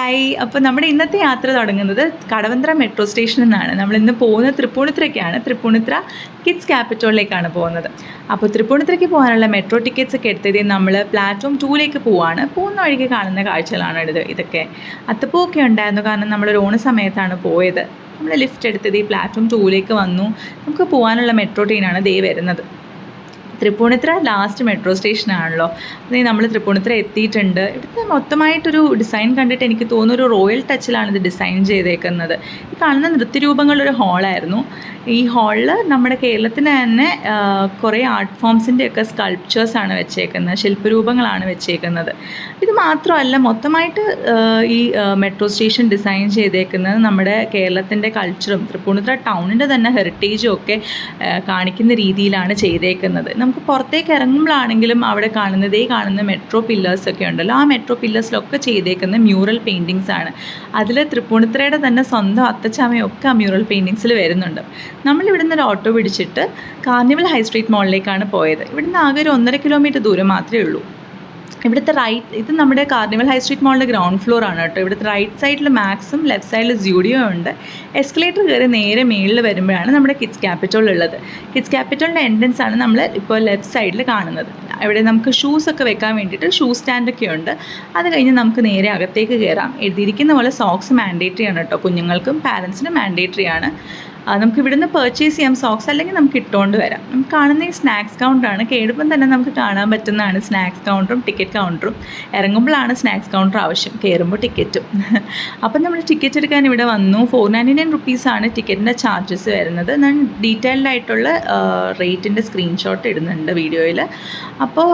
Hi. അപ്പോൾ നമ്മുടെ ഇന്നത്തെ യാത്ര തുടങ്ങുന്നത് കടവന്ത്ര മെട്രോ സ്റ്റേഷനിൽ നിന്നാണ്. നമ്മളിന്ന് പോകുന്നത് തൃപ്പൂണിത്തുറയ്ക്കാണ്. തൃപ്പൂണിത്തുറ കിഡ്സ് ക്യാപിറ്റലിലേക്കാണ് പോകുന്നത്. അപ്പോൾ തൃപ്പൂണിത്തുറയ്ക്ക് പോകാനുള്ള മെട്രോ ടിക്കറ്റ്സ് ഒക്കെ എടുത്തത് നമ്മൾ പ്ലാറ്റ്ഫോം 2ലേക്ക് പോവുകയാണ്. പോകുന്ന വഴിക്ക് കാണുന്ന കാഴ്ചകളാണ് ഇതൊക്കെ. അത്തപ്പൂവൊക്കെ ഉണ്ടായിരുന്നു, കാരണം നമ്മളൊരു ഓണ സമയത്താണ് പോയത്. നമ്മൾ ലിഫ്റ്റ് എടുത്തത് ഈ പ്ലാറ്റ്ഫോം 2ലേക്ക് വന്നു. നമുക്ക് പോകാനുള്ള മെട്രോ ട്രെയിനാണ് ദേ വരുന്നത്. തൃപ്പൂണിത്തുറ ലാസ്റ്റ് മെട്രോ സ്റ്റേഷനാണല്ലോ. അത് നമ്മൾ തൃപ്പൂണിത്തുറ എത്തിയിട്ടുണ്ട്. ഇവിടുത്തെ മൊത്തമായിട്ടൊരു ഡിസൈൻ കണ്ടിട്ട് എനിക്ക് തോന്നുന്നു ഒരു റോയൽ ടച്ചിലാണ് ഇത് ഡിസൈൻ ചെയ്തേക്കുന്നത്. ഈ കാണുന്ന നൃത്യരൂപങ്ങളൊരു ഹാളായിരുന്നു. ഈ ഹാളിൽ നമ്മുടെ കേരളത്തിന് തന്നെ കുറേ ആർട്ട് ഫോംസിൻ്റെയൊക്കെ സ്കൾപ്ചേഴ്സാണ് വെച്ചേക്കുന്നത്, ശില്പരൂപങ്ങളാണ് വെച്ചേക്കുന്നത്. ഇത് മാത്രമല്ല, മൊത്തമായിട്ട് ഈ മെട്രോ സ്റ്റേഷൻ ഡിസൈൻ ചെയ്തേക്കുന്നത് നമ്മുടെ കേരളത്തിൻ്റെ കൾച്ചറും തൃപ്പൂണിത്തുറ ടൗണിൻ്റെ തന്നെ ഹെറിറ്റേജും ഒക്കെ കാണിക്കുന്ന രീതിയിലാണ് ചെയ്തേക്കുന്നത്. നമുക്ക് പുറത്തേക്ക് ഇറങ്ങുമ്പോഴാണെങ്കിലും അവിടെ കാണുന്ന മെട്രോ പില്ലേഴ്സൊക്കെ ഉണ്ടല്ലോ, ആ മെട്രോ പില്ലേഴ്സിലൊക്കെ ചെയ്തേക്കുന്ന മ്യൂറൽ പെയിൻറ്റിങ്സ് ആണ്. അതിൽ തൃപ്പൂണിത്തുറയുടെ തന്നെ സ്വന്തം അത്തച്ചമയൊക്കെ ആ മ്യൂറൽ പെയിൻറ്റിങ്സിൽ വരുന്നുണ്ട്. നമ്മളിവിടുന്ന് ഒരു ഓട്ടോ പിടിച്ചിട്ട് കാർണിവൽ ഹൈ സ്ട്രീറ്റ് മോളിലേക്കാണ് പോയത്. ഇവിടുന്ന് ആകെ ഒരു 1.5 കിലോമീറ്റർ ദൂരം മാത്രമേ ഉള്ളൂ. ഇവിടുത്തെ ഇത് നമ്മുടെ കാർണിവൽ ഹൈ സ്ട്രീറ്റ് മോളിൻ്റെ ഗ്രൗണ്ട് ഫ്ലോർ ആണ് കേട്ടോ. ഇവിടുത്തെ റൈറ്റ് സൈഡിൽ മാക്സും ലെഫ്റ്റ് സൈഡിൽ സ്യൂഡിയോ ഉണ്ട്. എസ്കലേറ്റർ കയറി നേരെ മേളിൽ വരുമ്പോഴാണ് നമ്മുടെ കിഡ്സ് ക്യാപിറ്റൽ ഉള്ളത്. കിഡ്സ് ക്യാപിറ്റലിൻ്റെ എൻട്രൻസ് ആണ് നമ്മൾ ഇപ്പോൾ ലെഫ്റ്റ് സൈഡിൽ കാണുന്നത്. ഇവിടെ നമുക്ക് ഷൂസൊക്കെ വെക്കാൻ വേണ്ടിയിട്ട് ഷൂ സ്റ്റാൻഡൊക്കെ ഉണ്ട്. അത് കഴിഞ്ഞ് നമുക്ക് നേരെ അകത്തേക്ക് കയറാം. എഴുതിയിരിക്കുന്ന പോലെ സോക്സ് മാൻഡേറ്ററി ആണ് കേട്ടോ, കുഞ്ഞുങ്ങൾക്കും പാരൻസിനും മാൻഡേറ്ററി ആണ്. നമുക്ക് ഇവിടുന്ന് പർച്ചേസ് ചെയ്യാം സോക്സ്, അല്ലെങ്കിൽ നമുക്ക് ഇട്ടുകൊണ്ട് വരാം. നമുക്ക് കാണുന്ന ഈ സ്നാക്സ് കൗണ്ടറാണ്. കേടുമ്പം തന്നെ നമുക്ക് കാണാൻ പറ്റുന്നതാണ് സ്നാക്സ് കൗണ്ടറും ടിക്കറ്റ് കൗണ്ടറും. ഇറങ്ങുമ്പോഴാണ് സ്നാക്സ് കൗണ്ടർ ആവശ്യം, കയറുമ്പോൾ ടിക്കറ്റും. അപ്പം നമ്മൾ ടിക്കറ്റ് എടുക്കാൻ ഇവിടെ വന്നു. 499 റുപ്പീസാണ് ടിക്കറ്റിൻ്റെ ചാർജസ് വരുന്നത്. ഞാൻ ഡീറ്റെയിൽഡ് ആയിട്ടുള്ള റേറ്റിൻ്റെ സ്ക്രീൻഷോട്ട് ഇടുന്നുണ്ട് വീഡിയോയിൽ. അപ്പോൾ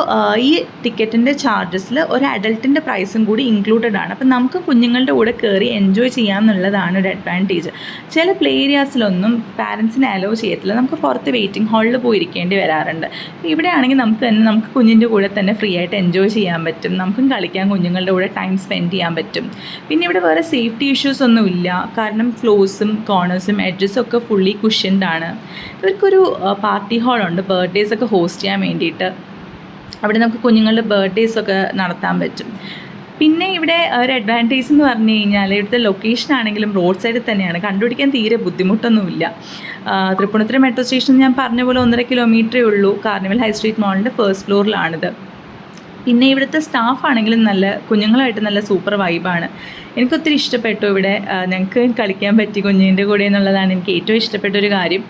ഈ ടിക്കറ്റിൻ്റെ ചാർജസിൽ ഒരു അഡൽട്ടിൻ്റെ പ്രൈസും കൂടി ഇൻക്ലൂഡഡ് ആണ്. അപ്പം നമുക്ക് കുഞ്ഞുങ്ങളുടെ കൂടെ കയറി എൻജോയ് ചെയ്യാമെന്നുള്ളതാണ് ഒരു അഡ്വാൻറ്റേജ്. ചില പ്ലേ ഏരിയാസിലൊന്നും പാരൻസിനെ അലോ ചെയ്യത്തില്ല. നമുക്ക് പുറത്ത് വെയിറ്റിംഗ് ഹാളിൽ പോയിരിക്കേണ്ടി വരാറുണ്ട്. ഇവിടെ ആണെങ്കിൽ നമുക്ക് കുഞ്ഞിൻ്റെ കൂടെ തന്നെ ഫ്രീ ആയിട്ട് എൻജോയ് ചെയ്യാൻ പറ്റും. നമുക്കും കളിക്കാൻ കുഞ്ഞുങ്ങളുടെ കൂടെ ടൈം സ്പെൻഡ് ചെയ്യാൻ പറ്റും. പിന്നെ ഇവിടെ വേറെ സേഫ്റ്റി ഇഷ്യൂസ് ഒന്നുമില്ല, കാരണം ഫ്ലോർസും കോർണേഴ്സും എഡ്ജസും ഒക്കെ ഫുള്ളി കുഷ്യൻഡ് ആണ്. ഇവർക്കൊരു പാർട്ടി ഹാളുണ്ട് ബർത്ത്ഡേസൊക്കെ ഹോസ്റ്റ് ചെയ്യാൻ വേണ്ടിയിട്ട്. അവിടെ നമുക്ക് കുഞ്ഞുങ്ങളുടെ ബർത്ത്ഡേസൊക്കെ നടത്താൻ പറ്റും. പിന്നെ ഇവിടെ ഒരു അഡ്വാൻറ്റേജ് എന്ന് പറഞ്ഞു കഴിഞ്ഞാൽ ഇവിടുത്തെ ലൊക്കേഷൻ ആണെങ്കിലും റോഡ് സൈഡിൽ തന്നെയാണ്, കണ്ടുപിടിക്കാൻ തീരെ ബുദ്ധിമുട്ടൊന്നുമില്ല. തൃപ്പൂണിത്തുറ മെട്രോ സ്റ്റേഷൻ ഞാൻ പറഞ്ഞ പോലെ 1.5 കിലോമീറ്ററേ ഉള്ളൂ. കാർണിവൽ ഹൈ സ്ട്രീറ്റ് മോളിൻ്റെ ഫസ്റ്റ് ഫ്ലോറിലാണിത്. പിന്നെ ഇവിടുത്തെ സ്റ്റാഫ് ആണെങ്കിലും കുഞ്ഞുങ്ങളായിട്ട് നല്ല സൂപ്പർ വൈബാണ്. എനിക്കൊത്തിരി ഇഷ്ടപ്പെട്ടു. ഇവിടെ ഞങ്ങൾക്ക് കളിക്കാൻ പറ്റി കുഞ്ഞിൻ്റെ കൂടെ എന്നുള്ളതാണ് എനിക്ക് ഏറ്റവും ഇഷ്ടപ്പെട്ടൊരു കാര്യം.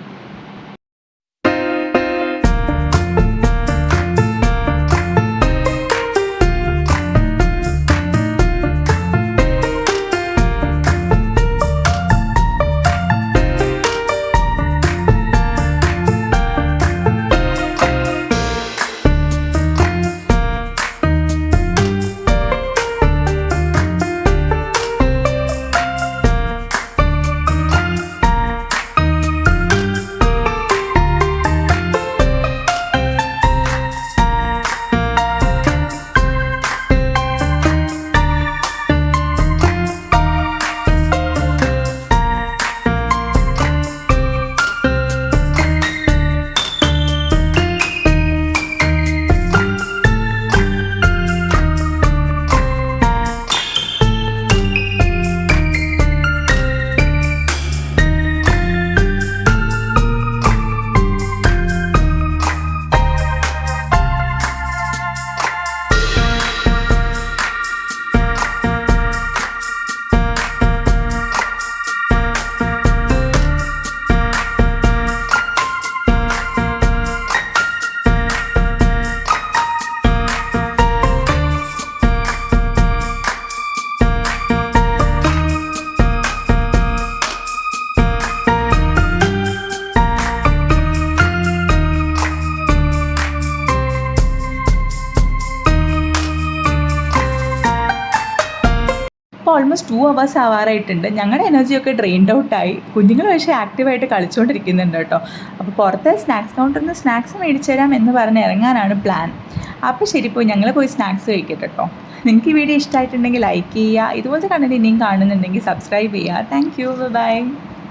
ഇപ്പോൾ ഓൾമോസ്റ്റ് 2 hours ആവാറായിട്ടുണ്ട്. ഞങ്ങളുടെ എനർജിയൊക്കെ ഡ്രെയിൻഡ് ഔട്ടായി. കുഞ്ഞുങ്ങൾ പക്ഷേ ആക്റ്റീവായിട്ട് കളിച്ചുകൊണ്ടിരിക്കുന്നുണ്ട് കേട്ടോ. അപ്പോൾ പുറത്തെ സ്നാക്സ് കൗണ്ടറിൽ നിന്ന് സ്നാക്സ് മേടിച്ചു തരാം എന്ന് പറഞ്ഞ് ഇറങ്ങാനാണ് പ്ലാൻ. അപ്പോൾ ശരി, പോയി ഞങ്ങൾ പോയി സ്നാക്സ് കഴിക്കട്ടെ കേട്ടോ. നിങ്ങൾക്ക് ഈ വീഡിയോ ഇഷ്ടമായിട്ടുണ്ടെങ്കിൽ ലൈക്ക് ചെയ്യുക. ഇതുപോലത്തെ കണ്ടന്റ് ഇനിയും കാണുന്നുണ്ടെങ്കിൽ സബ്സ്ക്രൈബ് ചെയ്യുക. Thank you, by.